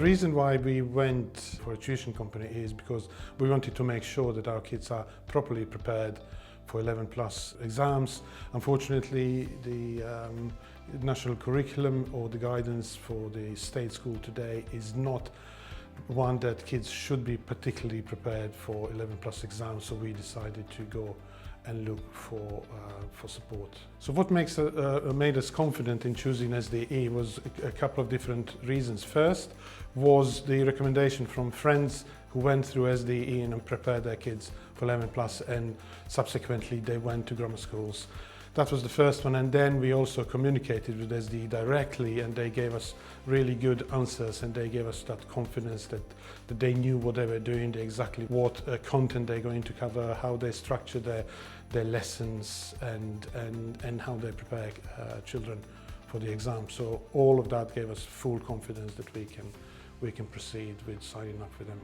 The reason why we went for a tuition company is because we wanted to make sure that our kids are properly prepared for 11 plus exams. Unfortunately, the national curriculum or the guidance for the state school today is not one that kids should be particularly prepared for 11 plus exams, so we decided to go and look for support. So what made us confident in choosing SDE was a couple of different reasons. First was the recommendation from friends who went through SDE and prepared their kids for 11 plus, and subsequently they went to grammar schools. That was the first one, and then we also communicated with SDE directly, and they gave us really good answers, and they gave us that confidence that they knew what they were doing, exactly what content they're going to cover, how they structure their lessons, and how they prepare children for the exam. So all of that gave us full confidence that we can proceed with signing up with them.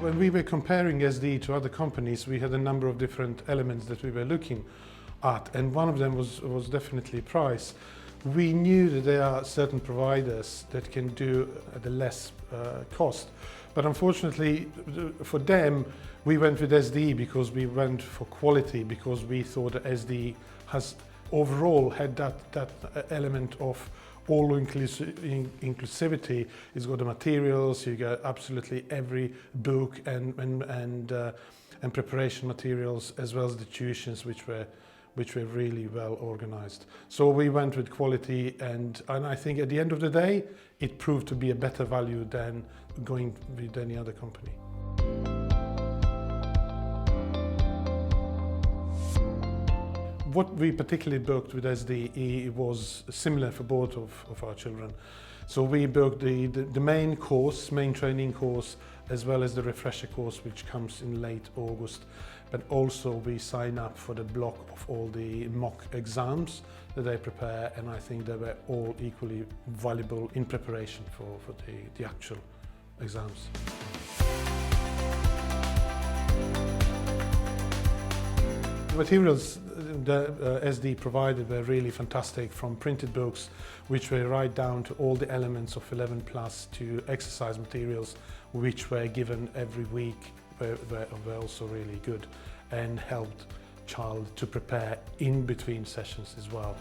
When we were comparing SDE to other companies, we had a number of different elements that we were looking at, and one of them was definitely price. We knew that there are certain providers that can do at a less cost, but unfortunately for them we went with SDE because we went for quality, because we thought that SDE has overall had that element of all inclusivity. It's got the materials, you get absolutely every book and preparation materials, as well as the tuitions which were really well organized. So we went with quality, and I think at the end of the day it proved to be a better value than going with any other company. What we particularly booked with SDE was similar for both of our children. So we booked the main course, main training course, as well as the refresher course, which comes in late August. But also we sign up for the block of all the mock exams that they prepare, and I think they were all equally valuable in preparation for the actual exams. The materials the SDE provided were really fantastic, from printed books, which were right down to all the elements of 11 plus, to exercise materials, which were given every week, were also really good and helped child to prepare in between sessions as well.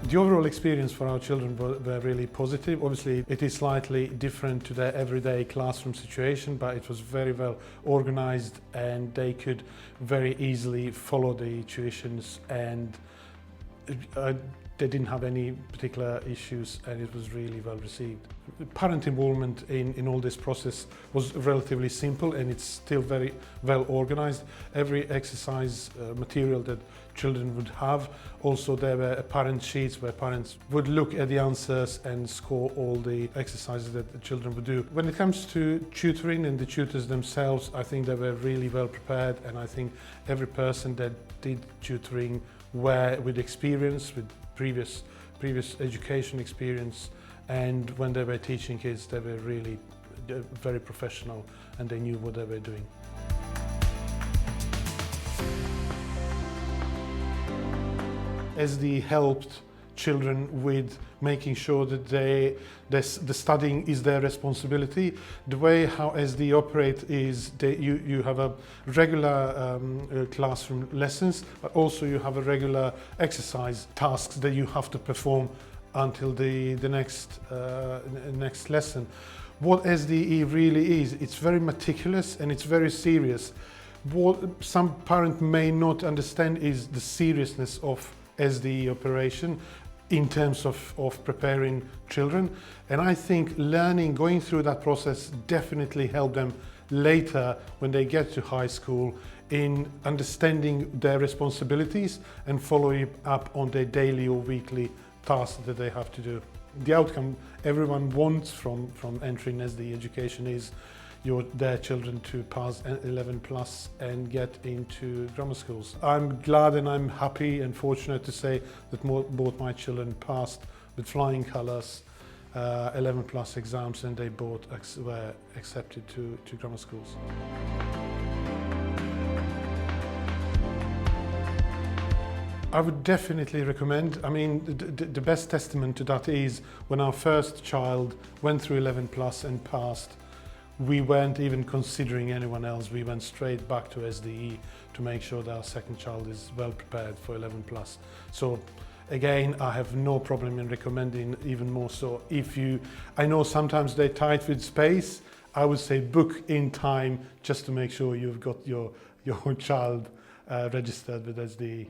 The overall experience for our children were really positive. Obviously, it is slightly different to their everyday classroom situation, but it was very well organized, and they could very easily follow the tuitions, and they didn't have any particular issues, and it was really well received. Parent involvement in all this process was relatively simple, and it's still very well organized. Every exercise material that children would have, also there were parent sheets where parents would look at the answers and score all the exercises that the children would do. When it comes to tutoring and the tutors themselves, I think they were really well prepared, and I think every person that did tutoring were with experience, with previous education experience, and when they were teaching kids, they were really very professional, and they knew what they were doing. SDE helped children with making sure that the studying is their responsibility. The way how SDE operate is you have a regular classroom lessons, but also you have a regular exercise tasks that you have to perform until the next lesson. What SDE really is, it's very meticulous and it's very serious. What some parent may not understand is the seriousness of SDE operation in terms of preparing children, and I think going through that process definitely helped them later when they get to high school in understanding their responsibilities and following up on their daily or weekly tasks that they have to do. The outcome everyone wants from entering SDE education is their children to pass 11 plus and get into grammar schools. I'm glad and I'm happy and fortunate to say that both my children passed with flying colours 11 plus exams, and they both were accepted to grammar schools. I would definitely recommend. I mean, the best testament to that is when our first child went through 11 plus and passed, we weren't even considering anyone else. We went straight back to SDE to make sure that our second child is well prepared for 11 plus. So again, I have no problem in recommending even more so. I know sometimes they're tight with space, I would say book in time just to make sure you've got your child registered with SDE.